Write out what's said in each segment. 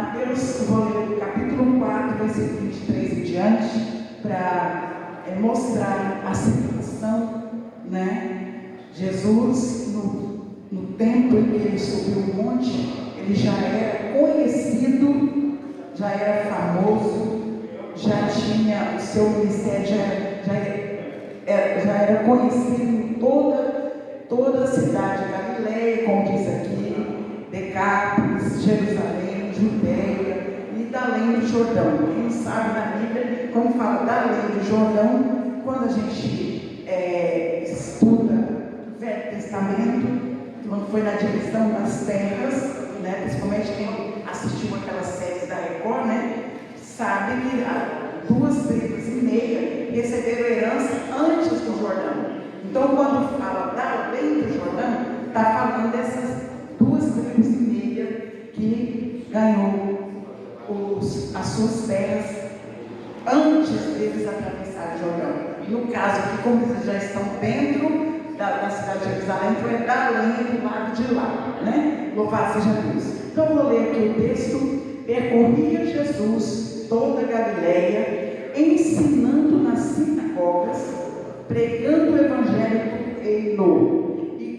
Mateus, eu vou ler o capítulo 4, versículo 23 em diante, para mostrar a situação, né? Jesus, no tempo em que ele subiu o monte, ele já era conhecido, já era famoso, já tinha o seu ministério, já era conhecido em toda a cidade, Galileia, como diz aqui, Decápolis, Jerusalém, Judeia e da além do Jordão. Quem sabe na Bíblia, quando fala da além do Jordão, quando a gente estuda o Velho Testamento, quando foi na divisão das terras, né, principalmente quem assistiu aquelas séries da Record, né, sabe que 2,5 tribos receberam herança antes do Jordão. Então, quando fala da além do Jordão, está falando dessas 2,5 tribos que ganhou as suas terras antes deles atravessarem o Jordão. No caso aqui, como eles já estão dentro da cidade de Jerusalém, então é da além do lado de lá, né? Louvado seja Deus. Então, eu vou ler aqui o texto. Percorria Jesus toda a Galileia, ensinando nas sinagogas, pregando o evangelho e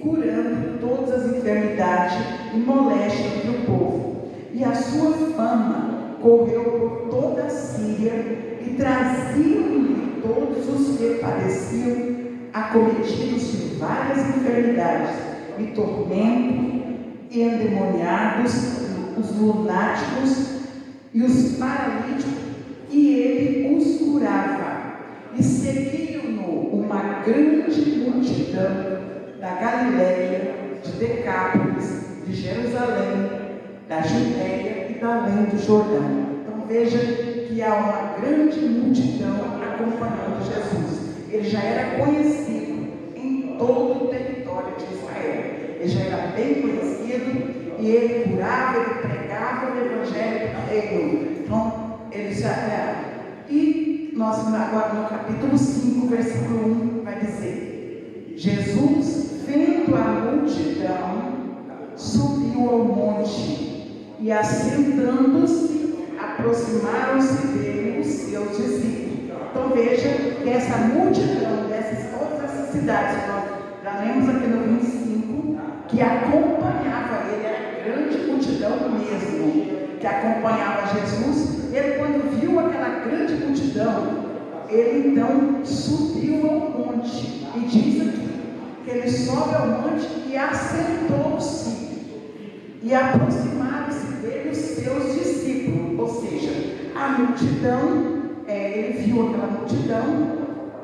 curando todas as enfermidades e moléstias do povo. E a sua fama correu por toda a Síria, e traziam-lhe todos os que padeciam, acometidos de várias enfermidades e tormento, e endemoniados, os lunáticos e os paralíticos, e ele os curava. E seguiam-no uma grande multidão da Galileia, de Decápolis, de Jerusalém, da Judeia e da além do Jordão. Então veja que há uma grande multidão acompanhando Jesus. Ele já era conhecido em todo o território de Israel. Ele já era bem conhecido, e ele curava, ele pregava o evangelho do reino. Então, ele já era. E nós agora no capítulo 5, versículo 1, vai dizer: Jesus, vendo a multidão, subiu ao monte, e assentando-se, aproximaram-se dele os seus discípulos. Então veja que essa multidão todas essas cidades que nós já lemos aqui no 25, que acompanhava ele, era grande multidão mesmo, que acompanhava Jesus. Ele, quando viu aquela grande multidão, ele então subiu ao monte, e diz aqui que ele sobe ao monte e assentou-se, e aproximaram-se dele os seus discípulos, ou seja, a multidão. Ele viu aquela multidão,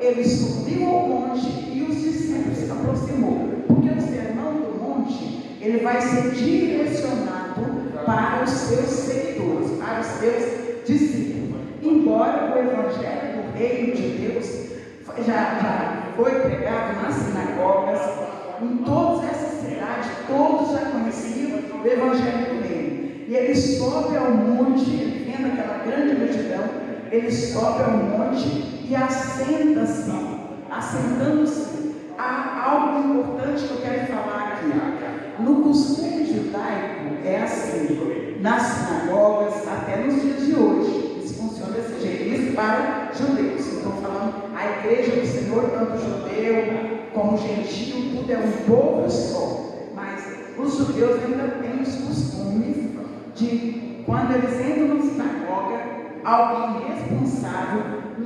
ele subiu ao monte e os discípulos se aproximou, porque o sermão do monte, ele vai ser direcionado para os seus seguidores, para os seus discípulos. Embora o evangelho do reino de Deus já foi pregado nas sinagogas, em todas essas cidades, todos já conheciam o evangelho do reino. E ele sobe ao monte, vendo aquela grande multidão, ele sobe ao monte e assenta-se. Assentando-se, há algo importante que eu quero falar aqui. No costume judaico é assim, nas sinagogas, até nos dias de hoje, isso funciona desse jeito, isso para judeus. Estou falando, a igreja do Senhor, tanto judeu como gentil, tudo é um povo só. Mas os judeus ainda têm os costumes de, quando eles entram na sinagoga, alguém responsável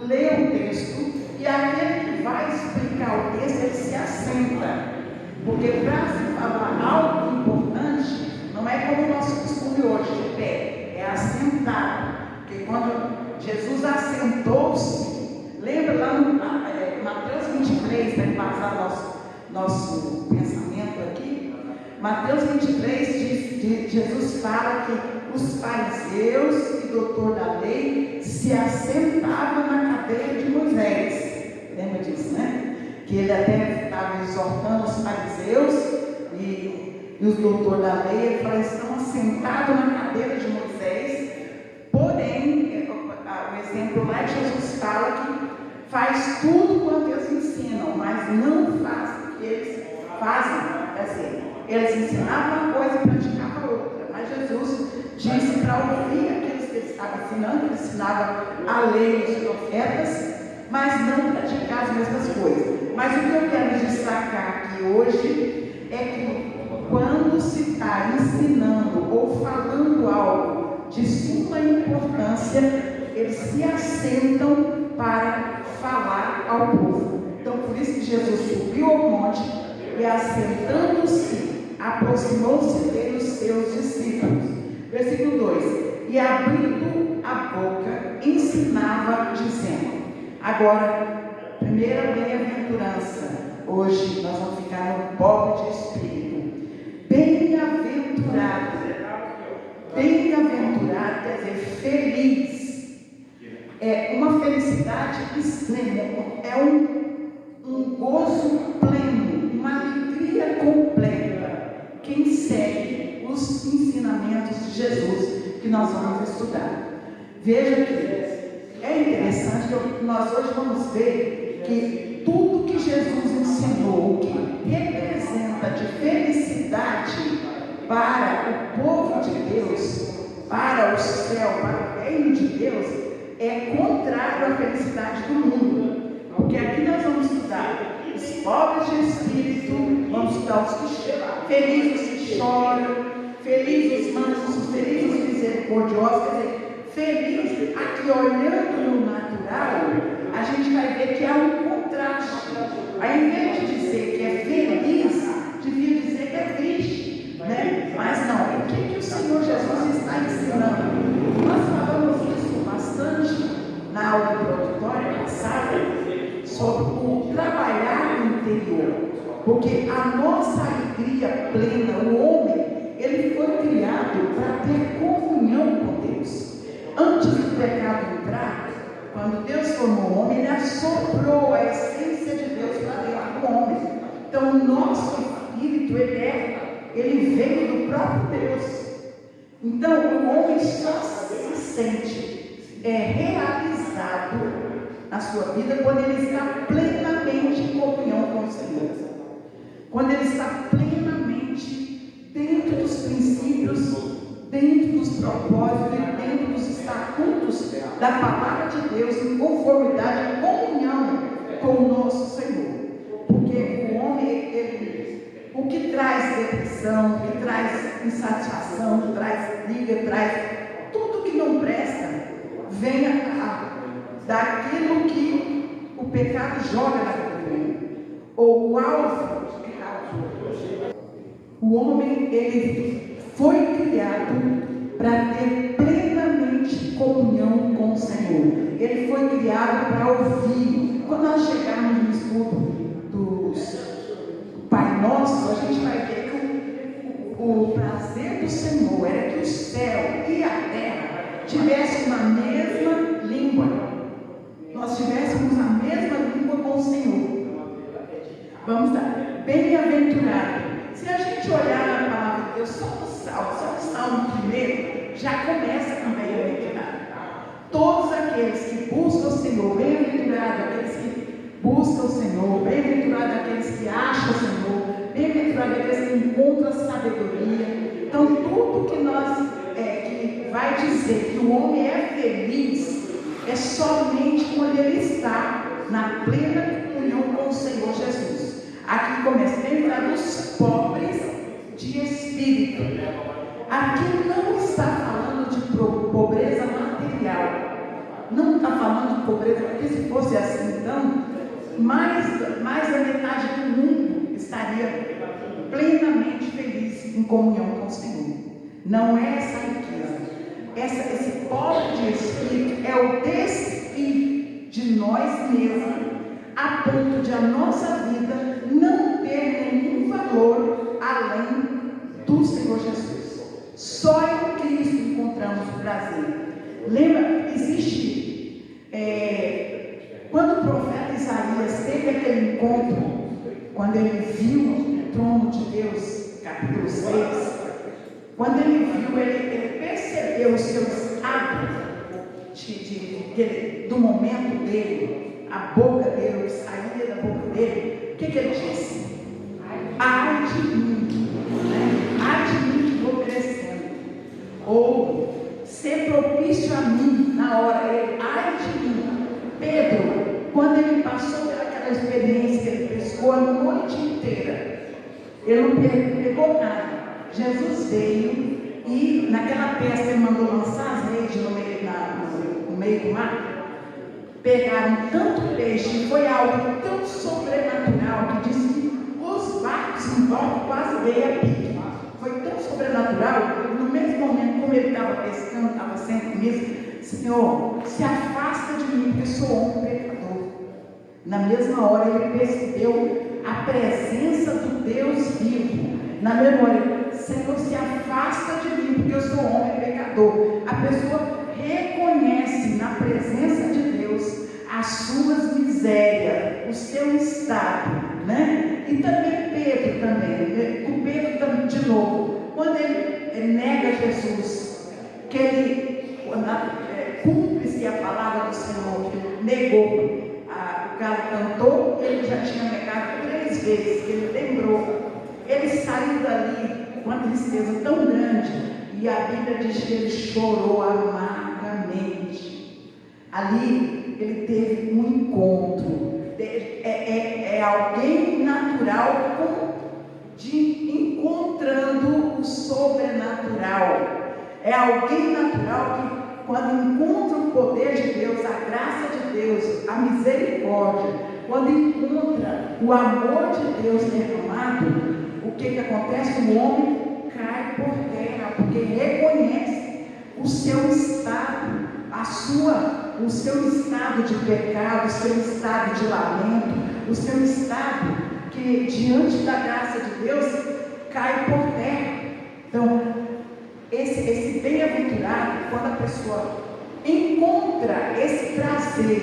lê o texto, e aquele que vai explicar o texto, ele se assenta, porque para se falar algo importante, não é como o nosso costume hoje, de pé, é assentado. Porque quando Jesus assentou-se, lembra lá no Mateus 23, para passar nosso pensamento aqui, Mateus 23 diz, Jesus fala que os fariseus e doutor da lei se assentavam na cadeira de Moisés. Lembra disso, né? Que ele até estava exortando os fariseus e os doutor da lei. Ele falou: estão assentados na cadeira de Moisés. Porém, o exemplo lá de Jesus fala que faz tudo quanto eles ensinam, mas não fazem o que eles fazem. Quer dizer, eles ensinavam uma coisa e praticavam outra. Mas Jesus disse para ouvir aqueles que ele estava ensinando. Ele ensinava a lei e os profetas, mas não praticar as mesmas coisas. Mas o que eu quero destacar aqui hoje é que quando se está ensinando ou falando algo de suma importância, eles se assentam para falar ao povo. Então, por isso que Jesus subiu ao monte e, assentando-se, aproximou-se dele os seus discípulos. Versículo 2: e abrindo a boca, ensinava, dizendo. Agora, primeira bem-aventurança. Hoje nós vamos ficar no pobre de espírito. Bem-aventurado. Bem-aventurado quer dizer feliz. É uma felicidade extrema. É um gozo pleno, uma alegria completa. Quem segue os ensinamentos de Jesus que nós vamos estudar. Veja que é interessante que nós hoje vamos ver que tudo que Jesus ensinou, o que representa de felicidade para o povo de Deus, para o céu, para o reino de Deus, é contrário à felicidade do mundo. Porque aqui nós vamos estudar os pobres de espírito, vamos estudar os que felizes os que choram, felizes os mansos, felizes os misericordiosos. Quer dizer, feliz, aqui olhando no natural, a gente vai ver que há um contraste. Ao invés de dizer que é feliz, devia dizer que é triste, né? Mas não, o que o Senhor Jesus está ensinando? Nós falamos isso bastante na aula introdutória passada, sobre o trabalhar no interior, porque a nossa alegria plena, o homem, ele foi criado para ter comunhão com Deus. Antes do pecado entrar, quando Deus formou o homem, ele assoprou a essência de Deus para dentro do homem. Então o nosso espírito, ele veio do próprio Deus. Então o homem só se sente realizado na sua vida quando ele está plenamente em comunhão com o Senhor. Quando ele está plenamente dentro dos princípios, dentro dos propósitos e dentro dos estatutos da palavra de Deus, em conformidade, em comunhão com o nosso Senhor. Porque o homem, o que traz depressão, o que traz insatisfação, o que traz briga, traz tudo que não presta, vem daquilo que o pecado joga na vida do homem, ou o alvo do pecado. O homem, ele foi criado para ter plenamente comunhão com o Senhor. Ele foi criado para ouvir. Quando nós chegarmos no estudo do Pai Nosso, a gente vai ver que o prazer do Senhor era que o céu e a terra tivessem a mesma língua. Nós tivéssemos a mesma língua com o Senhor. Vamos lá. Bem-aventurado. Se a gente olhar na palavra de Deus, só o Salmo primeiro, já começa com bem-aventurado. Todos aqueles que buscam o Senhor, bem-aventurado aqueles que buscam o Senhor, bem-aventurado aqueles que acham o Senhor, bem-aventurado aqueles que encontram sabedoria. Então, tudo que que vai dizer que o homem é feliz, é somente quando ele está na plena comunhão com o Senhor Jesus. Aqui começa, bem-aventurado os pobres de espírito. Aqui não está falando de pobreza material, não está falando de pobreza, porque se fosse assim, então, mais da metade do mundo estaria plenamente feliz em comunhão com o Senhor. Não é essa riqueza. Esse pobre de espírito é o despir de nós mesmos, a ponto de a nossa vida não ter nenhum valor além do Senhor Jesus. Só em Cristo encontramos o prazer. Lembra, existe, quando o profeta Isaías teve aquele encontro, quando ele viu o trono de Deus, capítulo 6, quando ele viu, ele percebeu os seus hábitos do momento dele, a boca dele, o que saía da boca dele. O que ele disse? Ai de mim, né? Ai de mim que vou crescendo. Ou ser propício a mim na hora. Ele, ai de mim. Pedro, quando ele passou pelaquela experiência que ele pescou a noite inteira, ele não pegou nada. Jesus veio e naquela pesca ele mandou lançar as redes no meio do mar. Pegaram tanto peixe, foi algo tão sobrenatural que diz que os barcos em volta quase veio a pique. Foi tão sobrenatural, no mesmo momento como ele estava pescando, estava sempre mesmo, Senhor, se afasta de mim, porque eu sou homem pecador. Na mesma hora ele percebeu a presença do Deus vivo. Na mesma hora, Senhor, se afasta de mim, porque eu sou homem pecador. A pessoa reconhece na presença de Deus as suas misérias, o seu estado, né? E também Pedro também, o Pedro também de novo, quando ele nega Jesus, que ele cumpre-se a palavra do Senhor, negou, o cara cantou, ele já tinha negado 3 vezes, ele lembrou, ele saiu dali com uma tristeza tão grande, e a Bíblia diz que ele chorou amargamente. Ali ele teve um encontro, é alguém natural encontrando o sobrenatural. É alguém natural que, quando encontra o poder de Deus, a graça de Deus, a misericórdia, quando encontra o amor de Deus derramado, o que acontece? O homem cai por terra, porque reconhece o seu estado, o seu estado de pecado, o seu estado de lamento, o seu estado que, diante da graça de Deus, cai por terra. Então, esse bem-aventurado, quando a pessoa encontra esse prazer,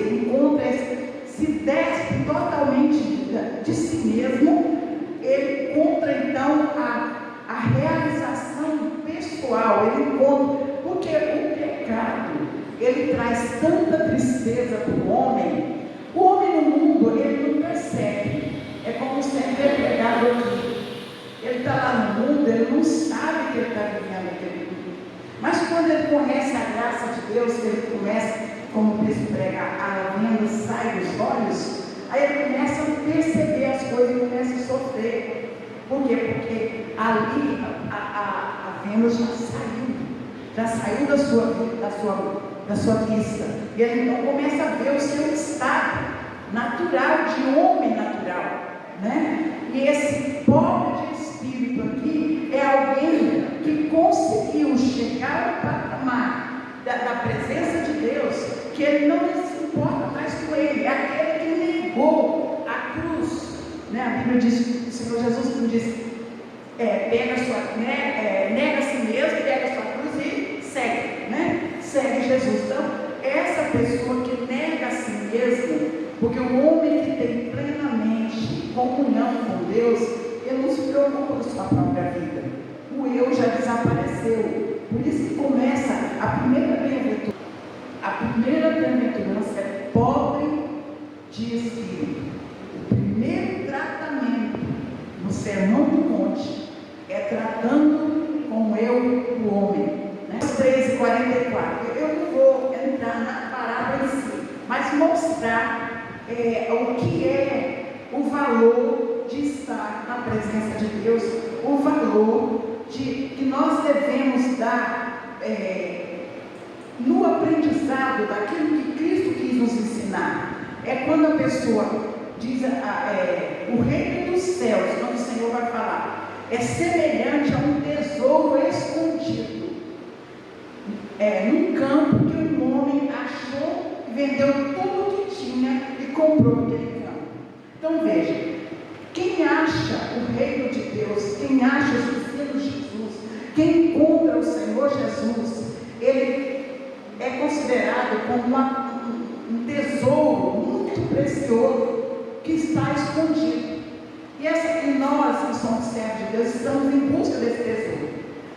se despe totalmente de si mesmo, ele encontra então a realização pessoal, ele encontra, porque o pecado, ele traz tanta tristeza para o homem no mundo, ele não percebe, é como se ele é pregado aqui. Ele está lá no mundo, ele não sabe que ele está vivendo aquele mundo. Mas quando ele conhece a graça de Deus, ele começa, como diz o pregar, a venda sai dos olhos, aí ele começa a perceber as coisas e começa a sofrer. Por quê? Porque ali a Vênus já saiu da sua vista. E ele então começa a ver o seu estado natural, de homem natural, né? E esse pobre de espírito aqui é alguém que conseguiu chegar ao patamar da presença de Deus, que ele não se importa mais com ele, é aquele que negou a cruz, né? A Bíblia diz, o Senhor Jesus não diz, nega a si mesmo, pega a sua cruz e segue, né? Segue Jesus. Então, essa pessoa que nega a si mesmo, porque o homem que tem plenamente comunhão com Deus, ele não se preocupa com sua própria vida. O eu já desapareceu. Por isso que começa a primeira bem-aventurança. A primeira bem-aventurança é pobre de espírito. O primeiro tratamento no Sermão do Monte é tratando com o eu do homem. 3:44. Eu não vou entrar na parábola em si, mas mostrar o que é o valor de estar na presença de Deus, o valor que nós devemos dar no aprendizado daquilo que Cristo quis nos ensinar. É quando a pessoa diz o reino dos céus, quando o Senhor vai falar, é semelhante a um tesouro escondido num campo que um homem achou, vendeu tudo o que tinha e comprou aquele campo. Então veja, quem acha o reino de Deus, quem acha o Senhor Jesus, quem encontra o Senhor Jesus, ele é considerado como um tesouro muito precioso que está escondido. E nós que somos servos de Deus estamos em busca desse tesouro.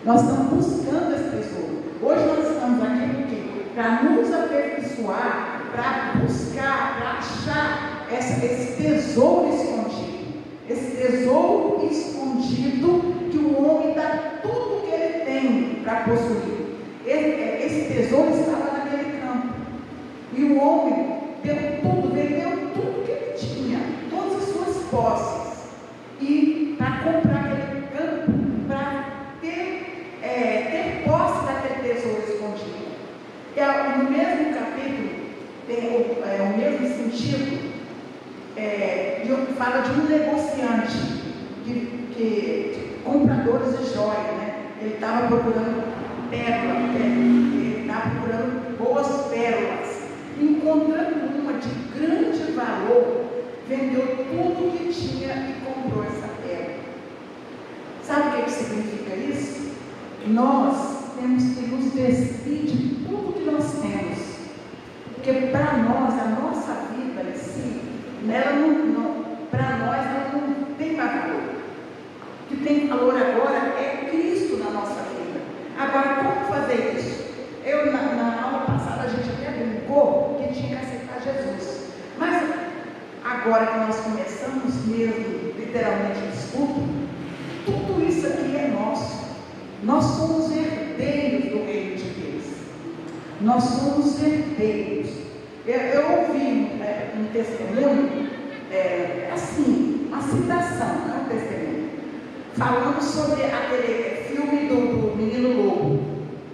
Nós estamos buscando esse tesouro. Hoje nós estamos aqui para nos aperfeiçoar, para buscar, para achar esse tesouro escondido. Esse tesouro escondido que o homem dá tudo que ele tem para possuir. Esse esse tesouro estava naquele campo. E o homem deu tudo, vendeu tudo que ele tinha, todas as suas posses, e para comprar aquele campo, para ter posse daquele tesouro escondido. No mesmo capítulo, tem o mesmo sentido, fala de um negociante, que compradores de joia, né? Ele estava procurando pérola, ele estava procurando boas pérolas, encontrando uma de grande valor, vendeu tudo que tinha e comprou essa pérola. Sabe o que significa isso? Nós temos que nos despir de tudo que nós temos, porque para nós, a nossa vida em si, para nós ela não tem mais valor. O que tem valor agora é Cristo na nossa vida. Agora, como fazer isso? Na aula passada a gente até brincou que tinha que aceitar Jesus, mas agora que nós começamos mesmo, literalmente, o estudo, tudo isso aqui é nosso. Nós somos herdeiros do reino de Deus. Nós somos herdeiros. Eu ouvi um testemunho, assim, uma citação, não é um testemunho, falando sobre aquele filme do Menino Lobo,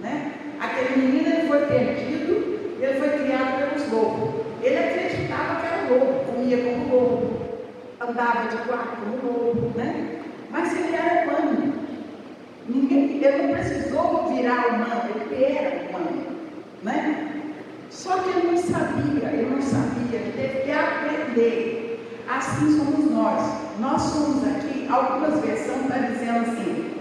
né? Aquele menino, ele foi perdido, ele foi criado pelos lobos. Ele acreditava que era lobo, comia como lobo, andava de quarto como lobo, né? Mas ele era humano. Ele não precisou virar humano, ele era humano, né? Só que ele não sabia, ele teve que aprender. Assim somos nós. Nós somos aqui, algumas versões estão dizendo assim,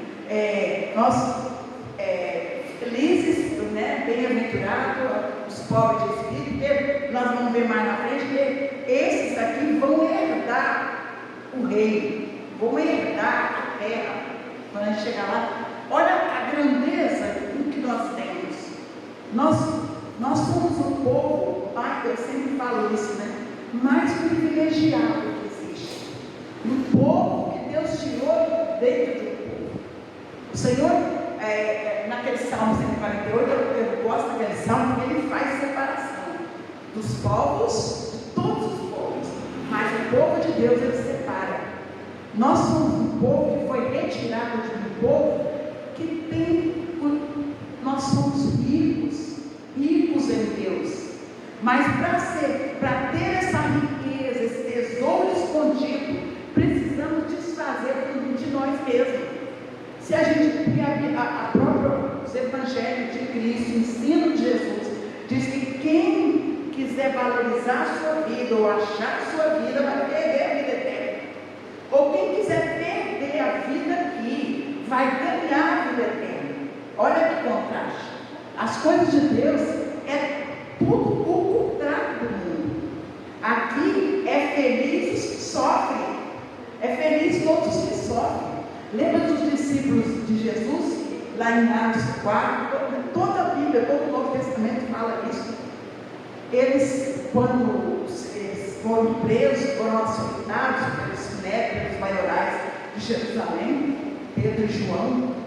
felizes, né, bem-aventurados, os pobres de espírito, porque nós vamos ver mais na frente que esses aqui vão herdar o reino, vão herdar a terra. Quando a gente chegar lá, olha a grandeza do que nós temos. Nós somos um povo, eu sempre falo isso, né? Mais privilegiado que existe. Um povo que Deus tirou dentro de um povo. O Senhor, naquele Salmo 148, eu gosto daquele Salmo, porque ele faz separação dos povos, de todos os povos, mas o povo de Deus ele separa. Nós somos um povo que foi retirado de um povo que nós somos ricos em Deus, mas para ter essa riqueza, esse tesouro escondido, precisamos desfazer de nós mesmos. Se a gente, os evangelhos de Cristo, o ensino de Jesus, diz que quem quiser valorizar a sua vida ou achar a sua vida, vai perder a vida eterna. Ou quem quiser perder a vida aqui, vai ganhar a vida eterna. Olha que contraste. As coisas de Deus é tudo o contrário do mundo. Aqui é feliz os que sofrem. É feliz todos os que sofrem. Lembra dos discípulos de Jesus? Lá em Atos 4, toda a Bíblia, todo o Novo Testamento fala isso. Eles, quando eles foram presos, foram açoitados pelos maiorais de Jerusalém, Pedro e João,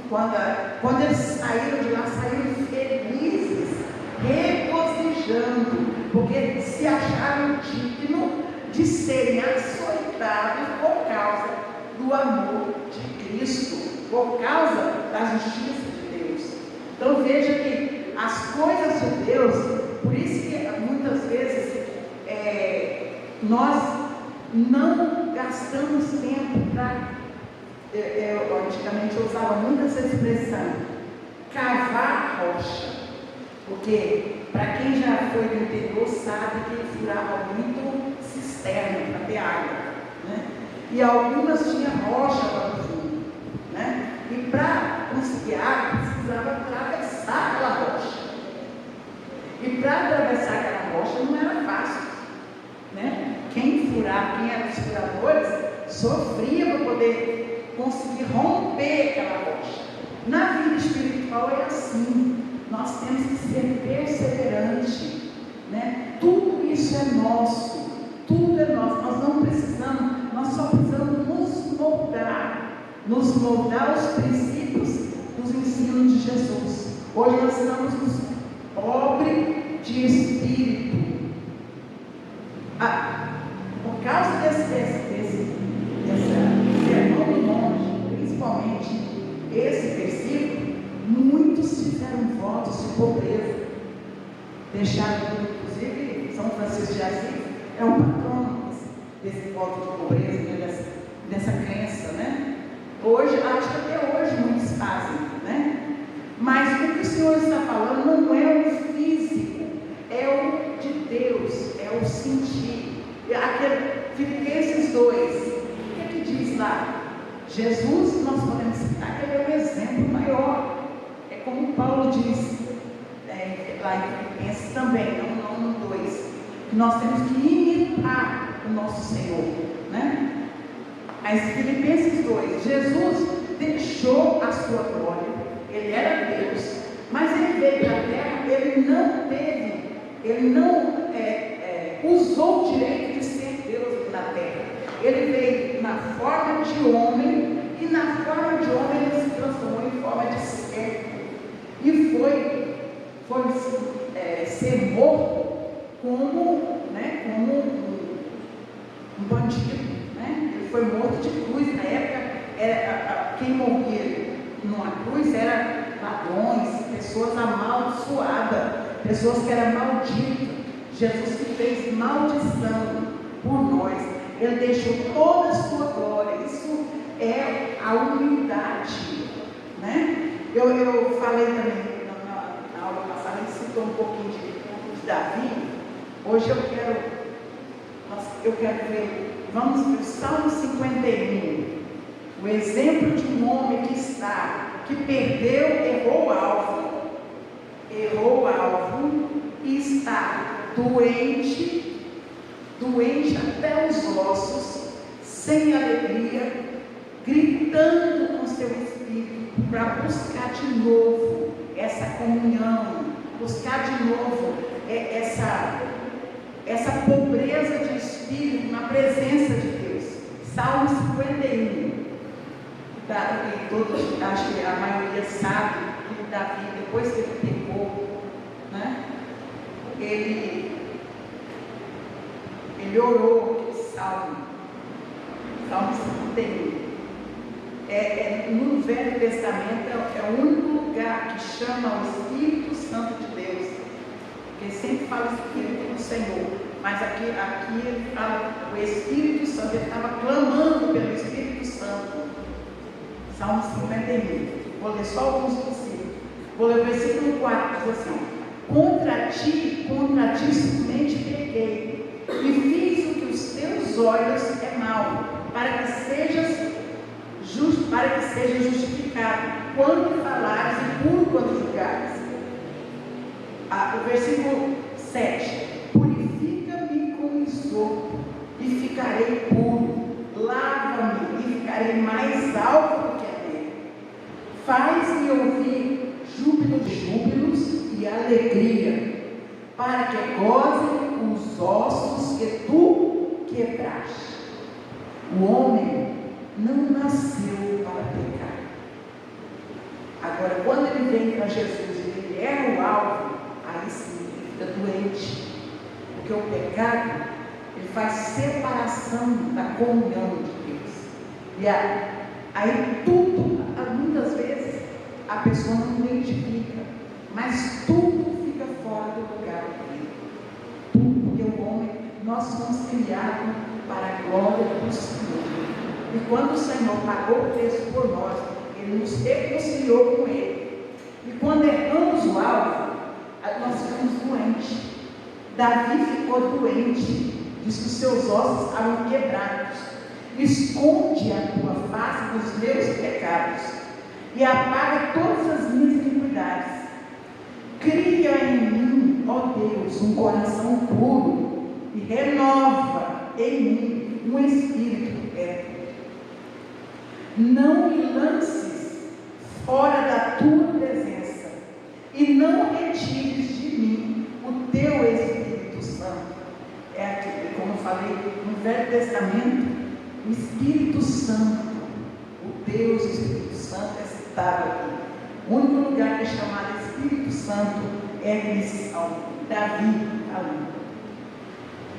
quando eles saíram de lá, saíram felizes, regozijando, porque se acharam dignos de serem açoitados por causa do amor de Cristo, por causa da justiça de Deus. Então veja que as coisas de Deus, por isso que muitas vezes nós não gastamos tempo para. Antigamente eu usava muito essa expressão, cavar a rocha, porque para quem já foi do interior sabe que ele furava muito cisterna para ter água, né? E algumas tinham rocha lá no fundo, né? E para conseguir água precisava atravessar aquela rocha, e para atravessar aquela rocha não era fácil, né? Quem furava, quem eram os furadores, sofria para poder conseguir romper aquela rocha. Na vida espiritual é assim. Nós temos que ser perseverantes, né? Tudo isso é nosso. Tudo é nosso. Nós não precisamos, nós só precisamos nos moldar aos princípios dos ensinos de Jesus. Hoje nós estamos de espírito. Por causa desse sermão do monte, principalmente esse versículo, muitos fizeram votos de pobreza. Deixaram, inclusive, São Francisco de Assis é o patrono desse voto de pobreza, né, dessa crença, né? Hoje, acho que até hoje muitos fazem, né? Mas o que o Senhor está falando não é o físico, é o de Deus, é o sentir. Aquele Filipenses 2, o que diz lá? Jesus, nós podemos citar que ele é o exemplo maior. É como Paulo diz lá em Filipenses também, não no 2, que nós temos que imitar o nosso Senhor, né? Mas Filipenses 2, Jesus deixou a sua glória, ele era Deus, mas ele veio para a terra, ele não usou o direito de ser Deus aqui na terra. Ele veio na forma de homem, e na forma de homem ele se transformou em forma de servo, e foi ser morto como um bandido, né? Ele foi morto de cruz. Na época, quem morria numa cruz era ladrões, pessoas amaldiçoadas, pessoas que eram malditas. Jesus que fez maldição por nós, ele deixou toda a sua glória. Isso é a humildade, né? Eu falei também na aula passada, a gente citou um pouquinho de Davi. Hoje eu quero ver, vamos ver o Salmo 51, o exemplo de um homem que perdeu, errou o alvo e está doente até os ossos, sem alegria, gritando com seu espírito para buscar de novo essa comunhão, buscar de novo essa pobreza de espírito na presença de Deus. Salmo 51. Todos, acho que a maioria sabe que Davi, depois que ele pecou, né, ele orou aquele Salmo 51. No Velho Testamento é o único lugar que chama o Espírito Santo de Deus, porque sempre fala Espírito do Senhor, mas aqui ele fala o Espírito Santo. Ele estava clamando pelo Espírito Santo. Salmo 51, vou ler só alguns versículos. Vou ler o versículo 4, diz assim: contra ti somente pequei, e fiz o que os teus olhos é mal, para que seja justificado quando falares e puro quando julgares. O versículo 7: purifica-me com isopo e ficarei puro, lava-me e ficarei mais alto do que a neve, faz-me ouvir júbilos e alegria, para que gozem os ossos que tu quebraste. O homem não nasceu para pecar. Agora, quando ele vem para Jesus e ele erra o alvo, aí sim ele fica doente, porque o pecado ele faz separação da comunhão de Deus. E aí tudo, muitas vezes a pessoa não identifica, mas tudo fica fora do lugar dele. Tudo, porque o homem, nós somos criados para a glória do Senhor. E quando o Senhor pagou o preço por nós, ele nos reconciliou com ele. E quando erramos o alvo, nós ficamos doentes. Davi ficou doente, diz que os seus ossos estavam quebrados. Esconde a tua face dos meus pecados e apaga todas as minhas iniquidades. Cria em mim, ó Deus, um coração puro e renova em mim um espírito reto. Não me lances fora da tua presença e não retires de mim o teu Espírito Santo. É aqui, como eu falei, no Velho Testamento, o Espírito Santo, o Deus Espírito Santo é citado aqui. O único lugar que é chamado Espírito Santo é esse salmo. Davi falando: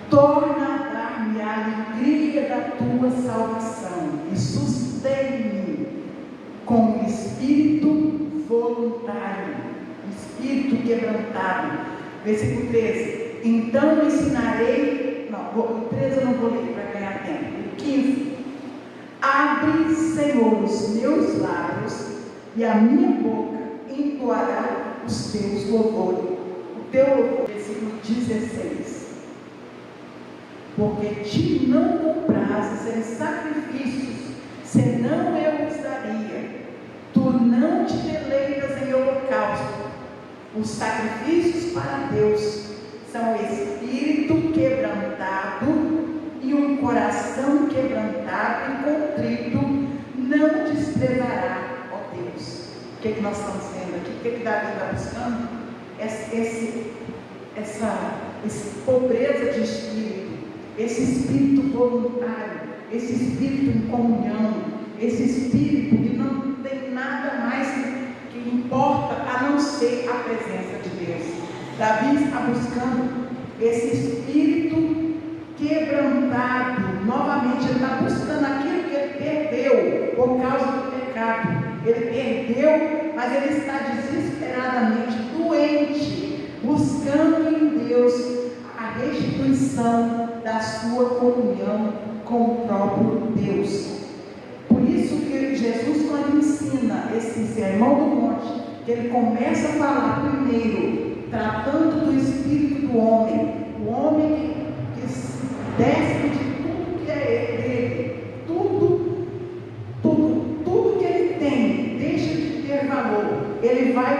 torna a dar-me a alegria da tua salvação e sustém-me com o espírito voluntário, espírito quebrantado. Versículo 13: então ensinarei, o 13 eu não vou ler para ganhar tempo. O 15: abre, Senhor, os meus lábios, e a minha boca entoará os teus louvores. O teu louvor. Versículo 16: porque te não comprases em sacrifícios, senão eu os daria. Tu não te deleitas em holocausto. Os sacrifícios para Deus são o espírito quebrantado e um coração quebrantado e contrito não desprezará, ó Deus. O que nós estamos vendo aqui? O que Davi está buscando? Essa pobreza de espírito, esse espírito voluntário, esse espírito em comunhão, esse espírito que não tem nada mais que importa a não ser a presença de Deus. Davi está buscando esse espírito quebrantado. Novamente, ele está buscando aquilo que ele perdeu por causa do pecado. Ele perdeu, mas ele está desesperadamente doente, buscando em Deus a restituição da sua comunhão com o próprio Deus. Por isso que Jesus, quando ensina esse sermão do monte, que ele começa a falar primeiro, tratando do espírito do homem, o homem que se despe de tudo que é dele, tudo que ele tem, deixa de ter valor, ele vai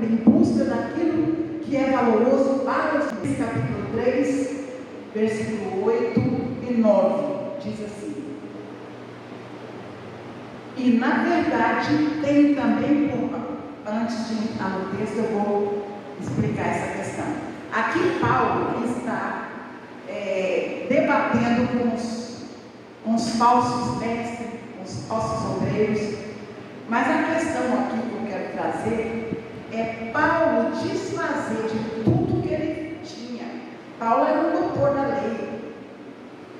em busca daquilo que é valoroso para os filhos. Capítulo 3, versículo 8 e 9, diz assim: e na verdade tem também, antes de entrar no texto, eu vou explicar essa questão. Aqui Paulo está debatendo com os falsos mestres, com os falsos obreiros, mas a questão aqui que eu quero trazer é Paulo desfazer de tudo que ele tinha. Paulo era um doutor da lei.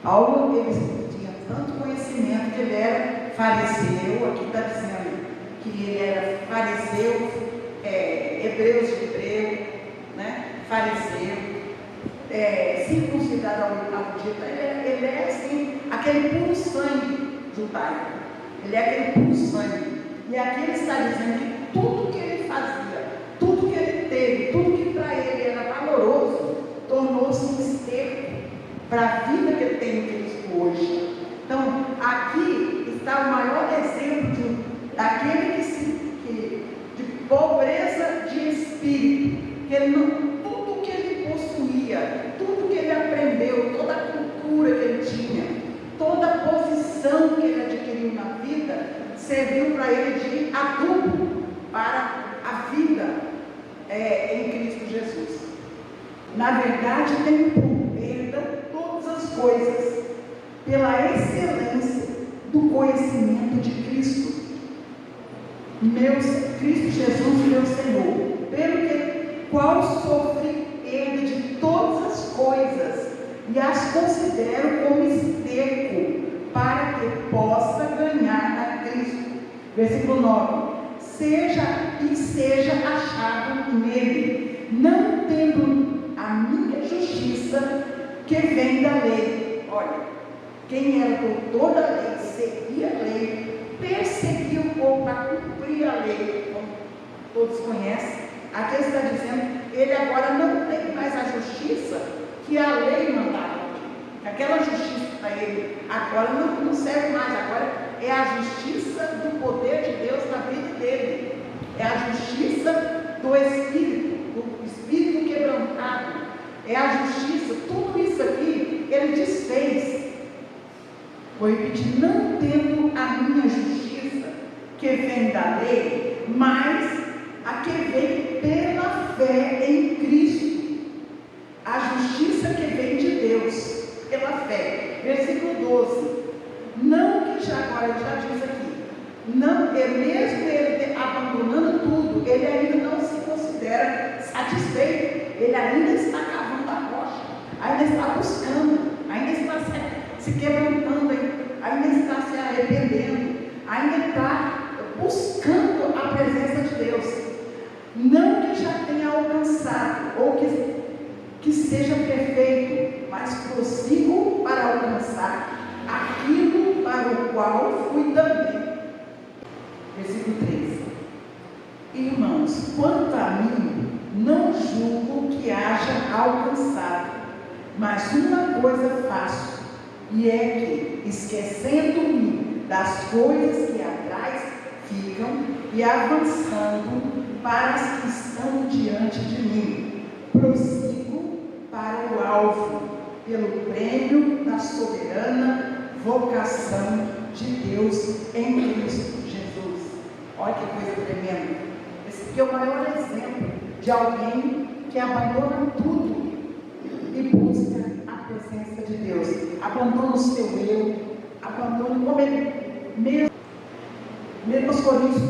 Paulo, ele tinha tanto conhecimento que ele era fariseu. Aqui está dizendo que ele era fariseu, hebreus de hebreu, né? Fariseu, circuncidado ao oitavo dia. Ele é assim, aquele puro sangue judaico. Ele é aquele puro sangue. E aqui ele está dizendo que tudo que ele fazia, tudo que ele teve, tudo que para ele era valoroso, tornou-se um esterco para a vida que ele tem em Cristo hoje. Então, aqui está o maior exemplo daquele de pobreza de espírito, que ele não, tudo que ele possuía, tudo que ele aprendeu, toda a cultura que ele tinha, toda a posição que ele adquiriu na vida, serviu para ele de adubo para a vida em Cristo Jesus. Na verdade, tem por perda todas as coisas, pela excelência do conhecimento de Cristo. Cristo Jesus, meu Senhor, pelo qual sofri perda de todas as coisas e as considero como esterco, para que possa ganhar a Cristo. Versículo 9: seja achado nele, não tendo a minha justiça que vem da lei. Olha, quem era doutor da lei, seguia a lei, perseguia o povo para cumprir a lei, como todos conhecem. Aqui ele está dizendo, ele agora não tem mais a justiça que a lei mandava. Aquela justiça para ele agora não serve mais, agora é a justiça do poder de Deus na vida dele, é a justiça do Espírito quebrantado, é a justiça, tudo isso aqui ele desfez. Vou repetir: não tendo a minha justiça que vem da lei, mas a que vem pela fé em Cristo, a justiça que vem de Deus pela fé. Versículo 12: não que já agora, ele já diz aqui, não, mesmo ele abandonando tudo, ele ainda não se considera satisfeito ainda está buscando, ainda está se quebrantando, ainda está se arrependendo, ainda está buscando a presença de Deus. Não que já tenha alcançado, ou que seja perfeito, mas prossigo para alcançar aquilo para o qual fui também. Versículo 13. Irmãos, quanto a mim, não julgo que haja alcançado, mas uma coisa faço, e é que, esquecendo-me das coisas que atrás ficam e avançando para as que estão diante de mim, prossigo para o alvo, pelo prêmio da soberana vocação de Deus em Cristo Jesus. Olha que coisa tremenda. Esse aqui é o maior exemplo de alguém que abandona tudo e busca a presença de Deus. Abandona o seu eu, abandona como ele mesmo. 1 Coríntios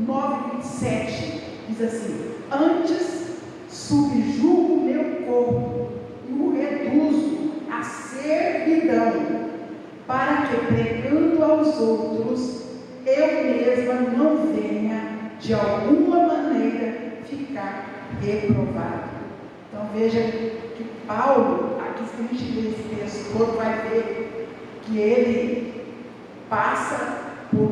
9:27 diz assim: antes subjugo meu corpo e o reduzo à servidão, para que, pregando aos outros, eu mesma não venha de alguma maneira ficar reprovado. Então veja que Paulo, aqui se a gente lê esse texto todo, vai ver que ele passa por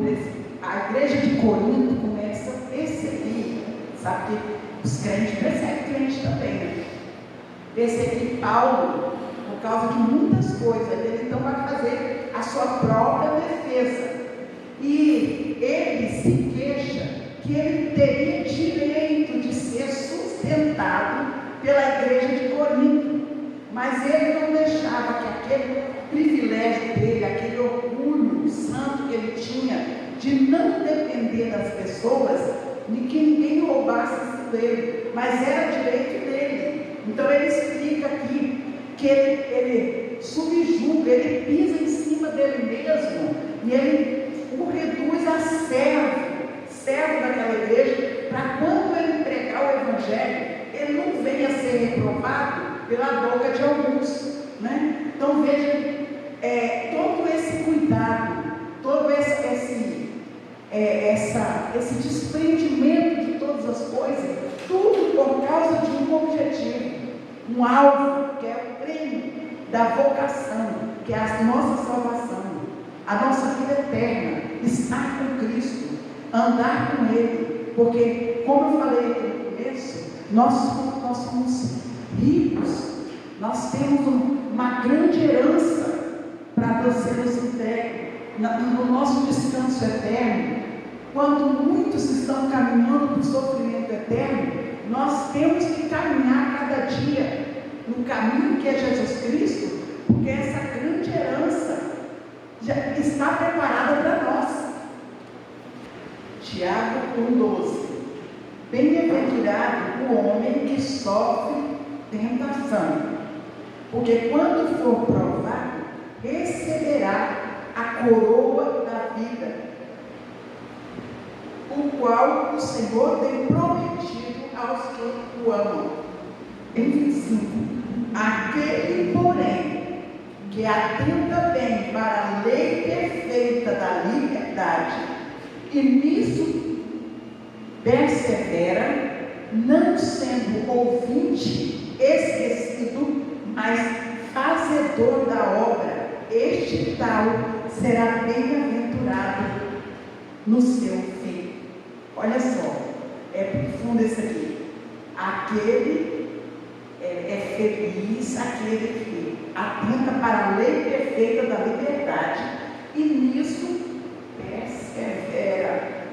a igreja de Corinto começa a perseguir, sabe que os crentes perseguem crentes também, né? Perseguir Paulo por causa de muitas coisas. Ele então vai fazer a sua própria defesa, e ele se queixa que ele teria direito de ser sustentado pela igreja de Corinto, mas ele não deixava que aquele privilégio dele, aquele orgulho santo que ele tinha de não depender das pessoas, de que ninguém roubasse isso dele, mas era direito dele. Então ele explica aqui que ele subjuga, ele pisa em cima dele mesmo, e ele o reduz a servo daquela igreja, para quando ele pregar o evangelho, ele não venha a ser reprovado pela boca de alguns, né? Então veja, todo esse cuidado, todo esse desprendimento de todas as coisas, tudo por causa de um objetivo, um alvo, que é o prêmio da vocação, que é a nossa salvação, a nossa vida eterna, estar com Cristo, andar com Ele, porque, como eu falei no começo, nós somos ricos, nós temos uma grande herança para sermos entregues no nosso descanso eterno. Quando muitos estão caminhando para o sofrimento eterno, nós temos que caminhar cada dia no caminho que é Jesus Cristo, porque essa grande herança já está preparada para nós. Tiago 1,12. Bem-aventurado o homem que sofre tentação, porque quando for provado, receberá a coroa da vida, o qual o Senhor tem prometido aos que o amam. Em 25. Aquele, porém, que atenta bem para a lei perfeita da liberdade, e nisso persevera, não sendo ouvinte esquecido, mas fazedor da obra, este tal será bem-aventurado no seu fim. Olha só, é profundo isso aqui. Aquele é feliz, aquele que atenta para a lei perfeita da liberdade, e nisso persevera,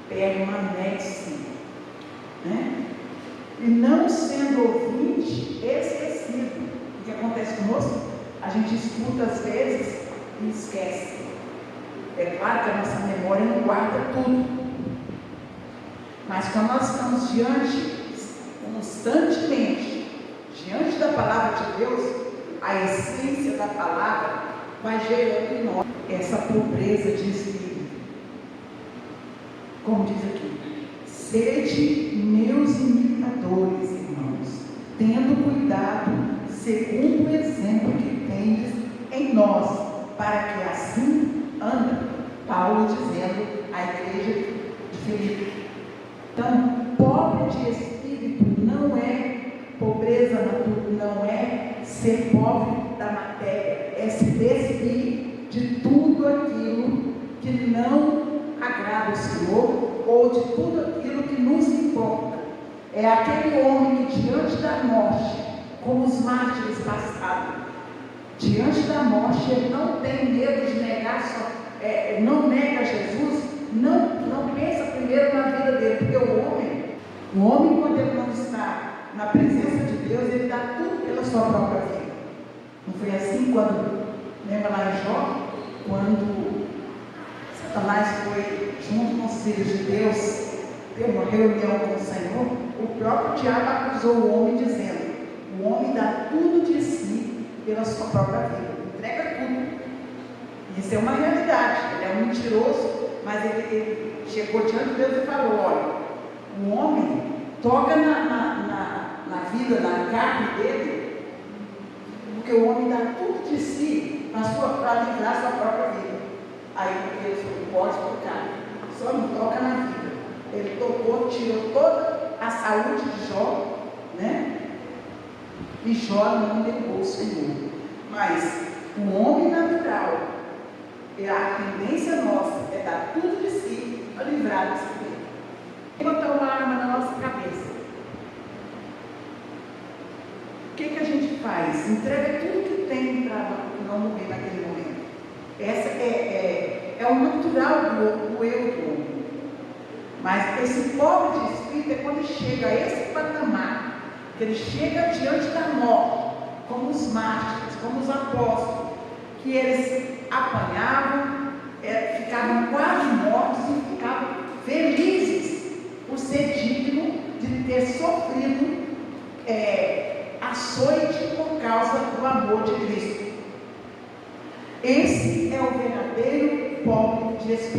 permanece, né? E não sendo ouvinte, esquecido. O que acontece conosco? A gente escuta às vezes e esquece. É claro que a nossa memória não guarda tudo, mas quando nós estamos constantemente diante da palavra de Deus, a essência da palavra vai gerando em nós essa pobreza de espírito. Como diz aqui: sede meus imitadores, irmãos, tendo cuidado segundo o ouvintes em nós, para que assim ande. Paulo dizendo à igreja de Filipe. Então, pobre de espírito não é pobreza natural, não é ser pobre da matéria, é se despir de tudo aquilo que não agrada o Senhor, ou de tudo aquilo que nos importa. É aquele homem que diante da morte, como os mártires passaram, diante da morte, ele não tem medo de negar, não nega Jesus, não pensa primeiro na vida dele, porque o homem quando ele não está na presença de Deus, ele dá tudo pela sua própria vida. Não foi assim quando, lembra lá em Jó, quando Satanás foi junto com os filhos de Deus, ter uma reunião com o Senhor, o próprio diabo acusou o homem dizendo: o homem dá tudo de si pela sua própria vida, entrega tudo. Isso é uma realidade. Ele é um mentiroso, mas ele chegou diante de Deus e falou: olha, o homem toca na vida, na carne dele, porque o homem dá tudo de si para livrar a sua própria vida. Aí Deus falou: pode tocar, só não toca na vida. Ele tocou, tirou toda a saúde de Jó, né? E Jó não negou o Senhor. Mas o homem natural, a tendência nossa é dar tudo de si para livrar dessa vida. Botar uma arma na nossa cabeça. O que a gente faz? Entrega tudo que tem para não morrer naquele momento. Essa é o natural do eu do homem. Mas esse pobre de espírito é quando chega a esse patamar, que ele chega diante da morte, como os mártires, como os apóstolos, que eles apanhavam, ficavam quase mortos e ficavam felizes por ser digno de ter sofrido açoite por causa do amor de Cristo. Esse é o verdadeiro pobre de espírito.